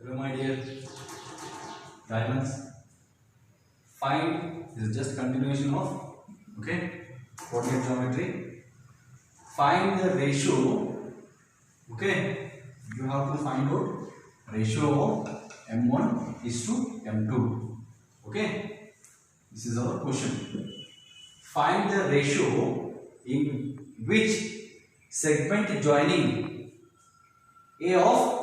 Hello my dear diamonds. Find, this is just continuation of coordinate geometry. Find the ratio. You have to find out ratio of m1 is to m2. This is our question. Find the ratio in which segment joining a of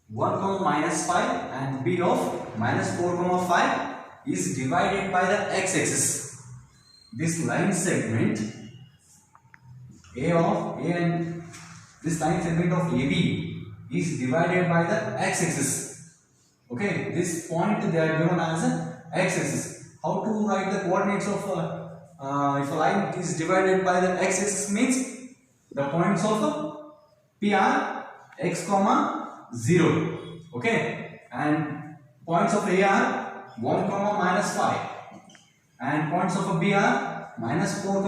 1, minus 5 and b of minus 4, 5 is divided by the x-axis. This line segment and this line segment of AB is divided by the x-axis. This point they are given as an x-axis. How to write the coordinates of if a line is divided by the x-axis means the points of P are x, 0, and points of A are 1, minus 5, and points of B are minus 4,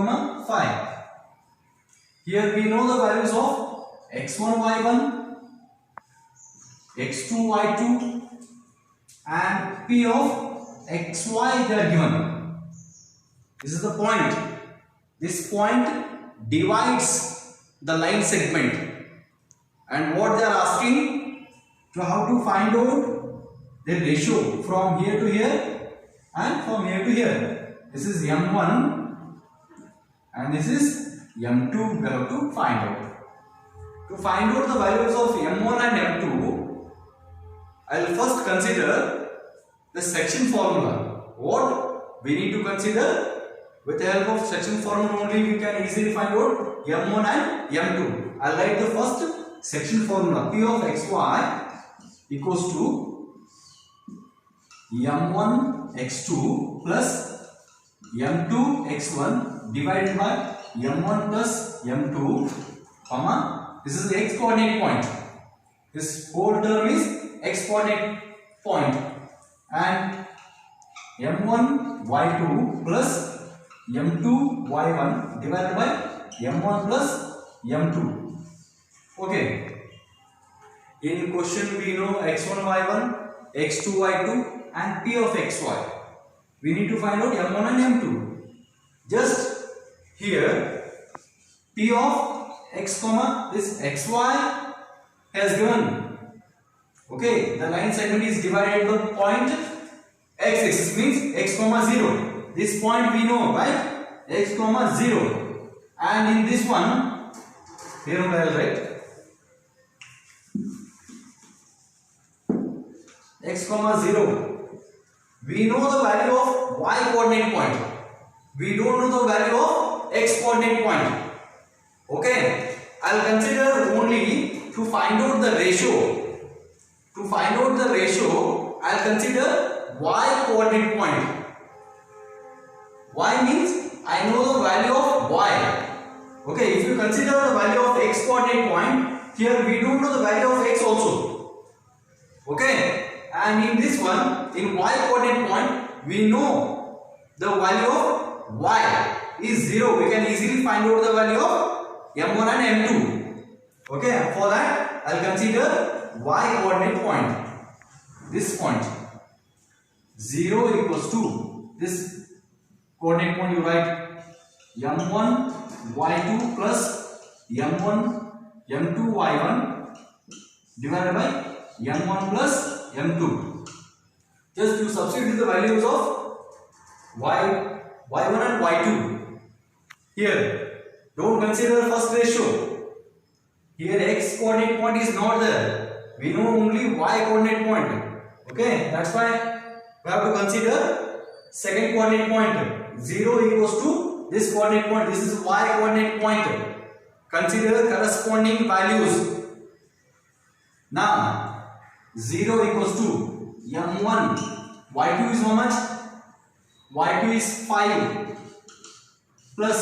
5. Here we know the values of x1, y1, x2, y2, and P of xy they are given. This is the point. This point divides the line segment. And what they are asking, to how to find out the ratio from here to here and from here to here. This is m1 and this is m2. We have to find out. To find out the values of m1 and m2, I will first consider the section formula. What we need to consider? With the help of section formula only we can easily find out m1 and m2. I will write the first section formula. P of xy equals to m1 x2 plus m2 x1 divided by m1 plus m2, this is the x coordinate point. This whole term is x coordinate point, and m1 y2 plus m2 y1 divided by m1 plus m2. In question we know x1, y1, x2, y2 and P of xy. We need to find out m1 and m2. Just here P of x, this xy has given. The line segment is divided by point x-axis means x, 0. This point we know, right? X, 0. And in this one, here I will write x, 0. We know the value of y coordinate point. We don't know the value of x coordinate point. I will consider only to find out the ratio. To find out the ratio, I will consider y coordinate point. Y means I know the value of y. If you consider the value of x coordinate point, here we don't know the value of x also. And in this one, in y coordinate point, we know the value of y is 0. We can easily find out the value of m1 and m2. For that, I will consider y coordinate point. This point 0 equals to this coordinate point. You write m1 y2 plus m1 m2 y1 divided by m1 plus m2. Just you substitute the values of y1 and y2 here. Don't consider first ratio. Here x coordinate point is not there. We know only y coordinate point. That's why we have to consider second coordinate point. 0 equals to this coordinate point. This is y coordinate point. Consider corresponding values. Now 0 equals to m1. y2 is how much? y2 is 5 plus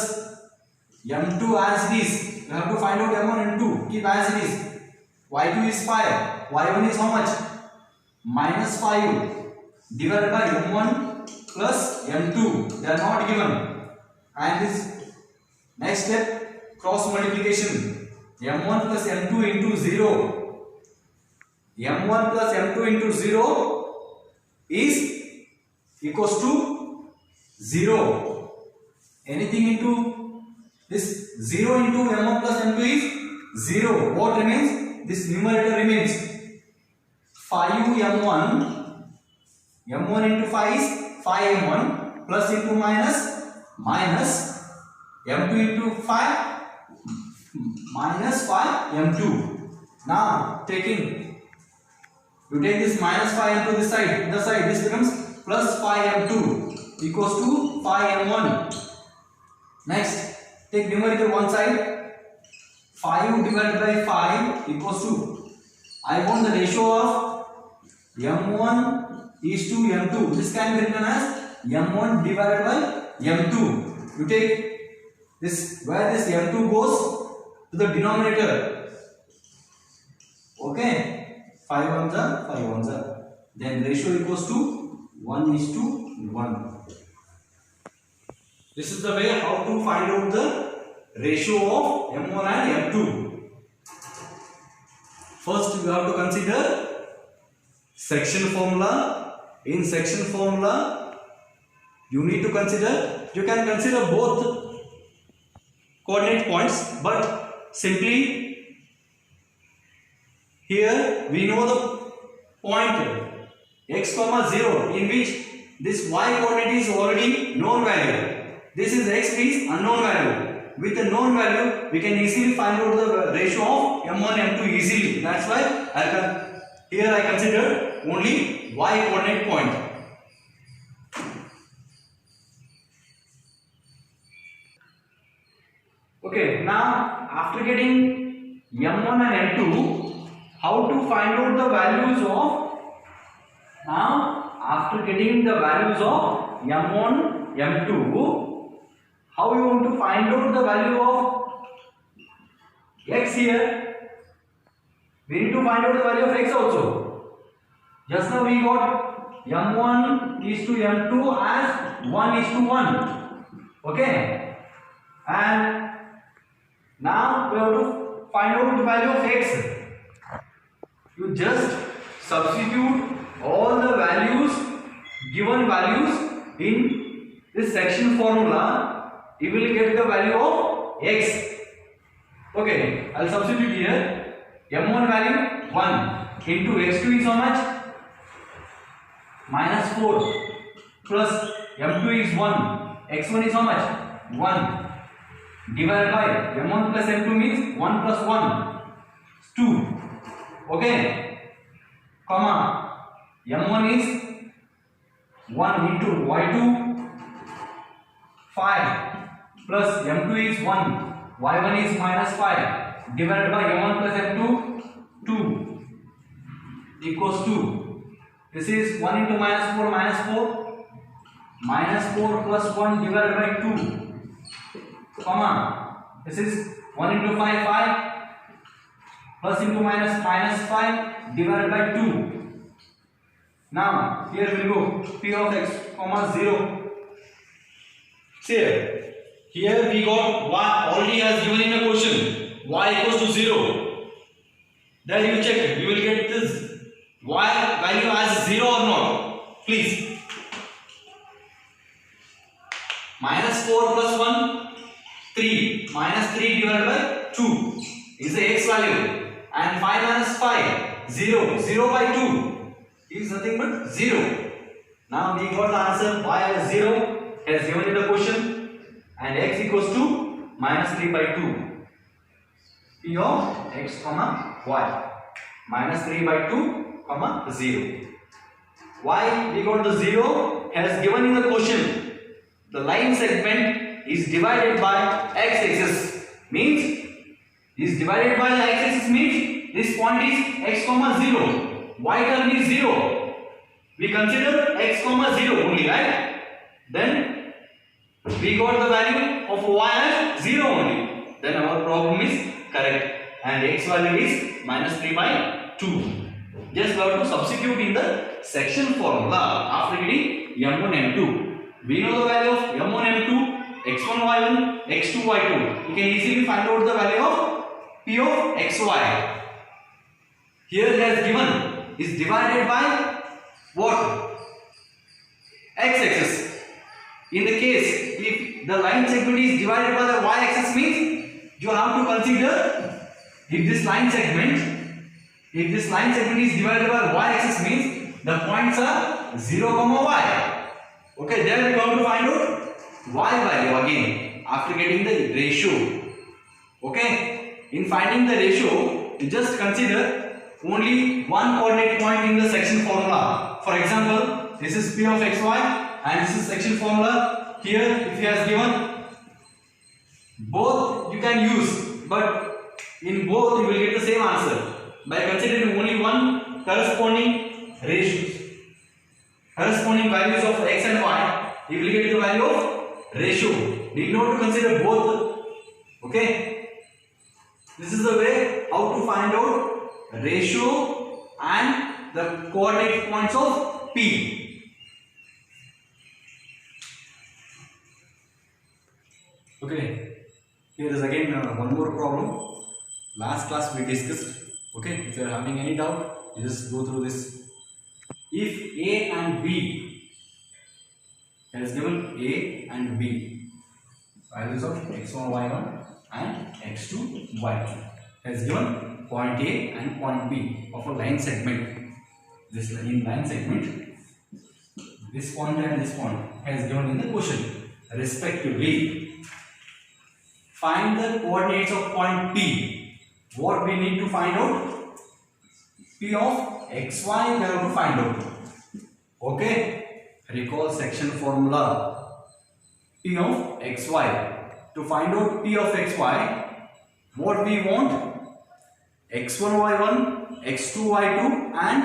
m2 as it is. You have to find out m1 and 2. Keep as it is. y2 is 5. y1 is how much? Minus 5 divided by m1 plus m2. They are not given. And this next step, cross multiplication. m1 plus m2 into 0. m1 plus m2 into 0 is equals to 0. Anything into this 0 into m1 plus m2 is 0. What remains? This numerator remains 5m1. m1 into 5 is 5m1 plus into minus m2 into 5 minus 5m2. Now you take this minus 5m2 this side, this becomes plus 5m2 equals to 5m1. Next, take numerator one side. 5 divided by 5 equals to, I want the ratio of m1 is to m2. This can be written as m1 divided by m2. You take this, where this m2 goes to the denominator. Okay, 5 ones are 5 ones are. Then ratio equals to 1 is to 1. This is the way how to find out the ratio of m1 and m2. First, you have to consider section formula. In section formula, you need to consider, you can consider both coordinate points, but simply here we know the point x comma 0 in which this y coordinate is already known value. This is x is unknown value. With a known value, we can easily find out the ratio of m1 m2 easily. That's why here I consider only y coordinate point. Okay, now after getting m1 and m2, how to find out the values of, m1 m2, how you want to find out the value of x here? We need to find out the value of x also. Just now we got m1 is to m2 as 1 is to 1. Okay, and now we have to find out the value of x. You just substitute all the given values in this section formula. You will get the value of x. Okay, I'll substitute here. m1 value 1 into x2 is how much? Minus 4 plus m2 is 1. x1 is how much? 1 divided by m1 plus m2 means 1 plus 1 is 2. Okay, comma m1 is 1 into y2 5 plus m2 is 1, y1 is minus 5 divided by m1 plus m2 2 equals 2. This is 1 into minus 4 minus 4 plus 1 divided by 2, comma this is 1 into 5 plus into minus 5 divided by 2. Now here we go, p of x comma 0. See here we got y already as given in the question, y equals to 0. Then you check, you will get this y value as 0 or not. Please, minus 4 plus 1 3, minus 3 divided by 2 is the x value, and 5 minus 5 0 by 2 is nothing but 0. Now we got the answer, y as 0 as given in the question, and x equals to minus 3 by 2. P of x comma y minus 3 by 2 comma 0. Why we got the 0 as given in the question? The line segment is divided by x-axis, means this point is x comma 0, y term is 0. We consider x comma 0 only, right? Then we got the value of y as 0 only. Then our problem is correct, and x value is minus 3 by 2. Just we have to substitute in the section formula after getting m1 m2. We know the value of m1 m2, x1 y1, x2 y2. We can easily find out the value of p of xy. Here he has given is divided by what? X-axis. In the case if the line segment is divided by the y-axis, means you have to consider if this line segment is divided by y-axis, means the points are 0, y. Okay, then we have to find out y value again after getting the ratio. Okay, in finding the ratio, you just consider only one coordinate point in the section formula. For example, this is P of xy and this is section formula. Here, if he has given both, you can use, but in both you will get the same answer by considering only one corresponding ratio, corresponding values of x and y. You will get the value of ratio. Need not to consider both. Okay, this is the way how to find out ratio and the coordinate points of P. Okay, here is again one more problem. Last class we discussed. Okay, if you are having any doubt, you just go through this. If A and B has given A and B values of x1, y1 and x2, y2 has given point A and point B of a line segment. This in line segment, this point and this point has given in the question respectively. Find the coordinates of point P. What we need to find out? P of xy we have to find out. Okay, recall section formula. P of xy. To find out P of xy, what we want? x1, y1, x2, y2 and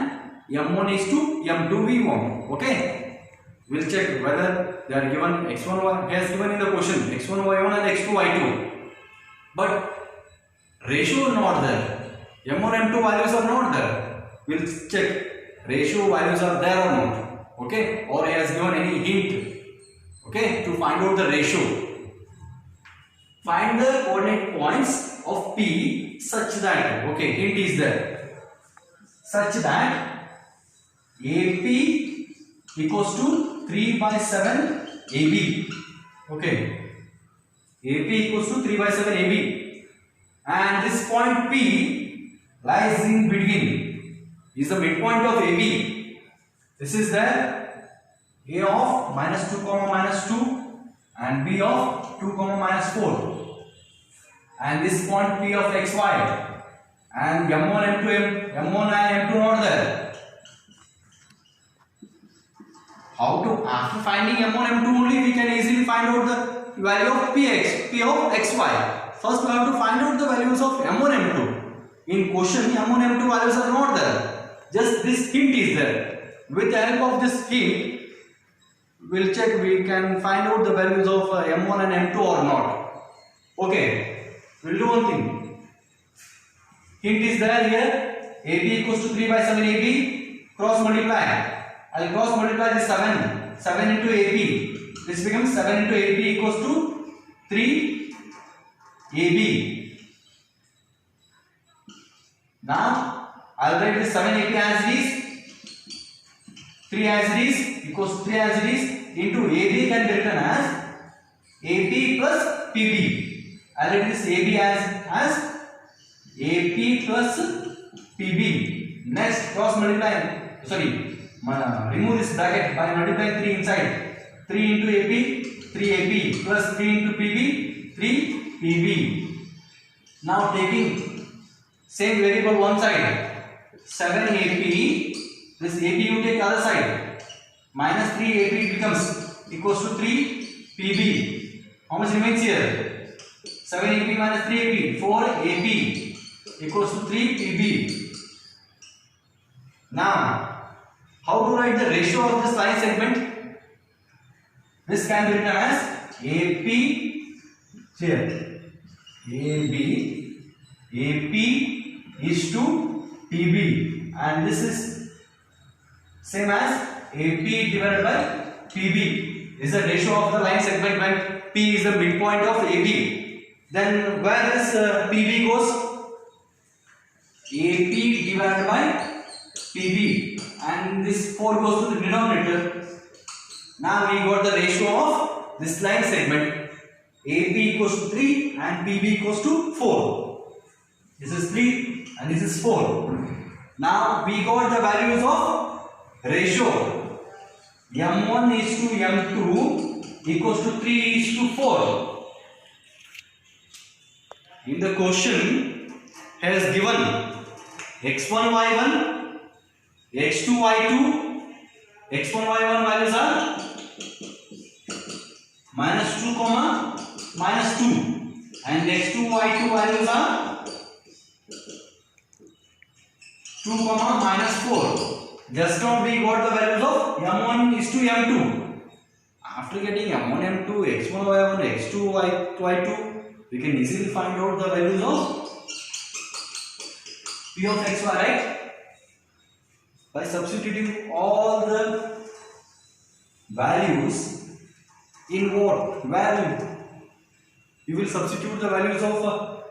m1 is to m2 we want. Okay, we'll check whether they are given x1, y, he has given in the question x1, y1 and x2, y2. But ratio not there. M1, M2 values are not there. We'll check ratio values are there or not. Okay, or he has given any hint. Okay, to find out the ratio. Find the coordinate points of P such that, okay, hint is there, such that AP equals to 3 by 7 AB. Okay, AP equals to 3 by 7 AB, and this point P lies in between, is the midpoint of AB. This is the A of minus 2 comma minus 2 and B of 2 comma minus 4, and this point P of xy, and m1, m2, m1 and m2 not there. How to, after finding m1, m2 only we can easily find out the value of P of xy. First we have to find out the values of m1, m2. In question m1, m2 values are not there. Just this hint is there. With the help of this hint, we'll check we can find out the values of m1 and m2 or not. Okay, we'll do one thing. Hint is there here. AB equals to 3 by 7 AB. Cross multiply. I'll cross multiply this 7 into AB. This becomes 7 into AB equals to 3 AB. Now I'll write this 7 AB as it is, 3 as it is, equals to 3 as it is, into AB can be written as AP plus PB. I'll write this AB as AP plus PB. Next cross multiply, remove this bracket by multiplying 3 inside. 3 into AP, 3AP plus 3 into PB, 3PB. Now taking same variable one side, 7AP, this AP you take other side, minus 3AP becomes equals to 3PB. How much remains here? 7AP minus 3AP, 4AP equals to 3PB. Now, how to write the ratio of this line segment? This can be written as AP here. AP is to PB, and this is same as AP divided by PB. Is the ratio of the line segment when P is the midpoint of AB. Then where does PB goes? AP divided by PB, and this 4 goes to the denominator. Now we got the ratio of this line segment. AB equals to 3 and PB equals to 4. This is 3 and this is 4. Now we got the values of ratio. M1 is to M2 equals to 3 is to 4. In the question has given x1 y1, x2 y2, x1 y1 values are -2 comma -2, and x2 y2 values are 2 comma -4. Just now we got the values of m1 is to m2. After getting m1 m2, x1 y1, x2 y2, we can easily find out the values of p of xy, right? By substituting all the values in what value? You will substitute the values of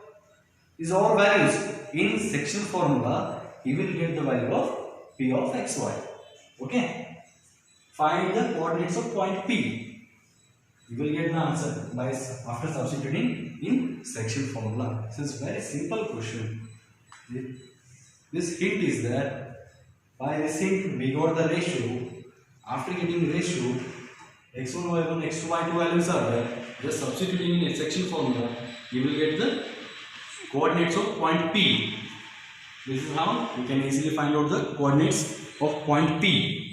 these all values in sectional formula. You will get the value of p of xy. Okay. Find the coordinates of point P. You will get the answer by after substituting in sectional formula. This is very simple question. This hint is that by this hint we got the ratio. After getting ratio, x1 y1 x2 y2 values are there. Just substituting in a sectional formula, you will get the coordinates of point P. This is how you can easily find out the coordinates of point P.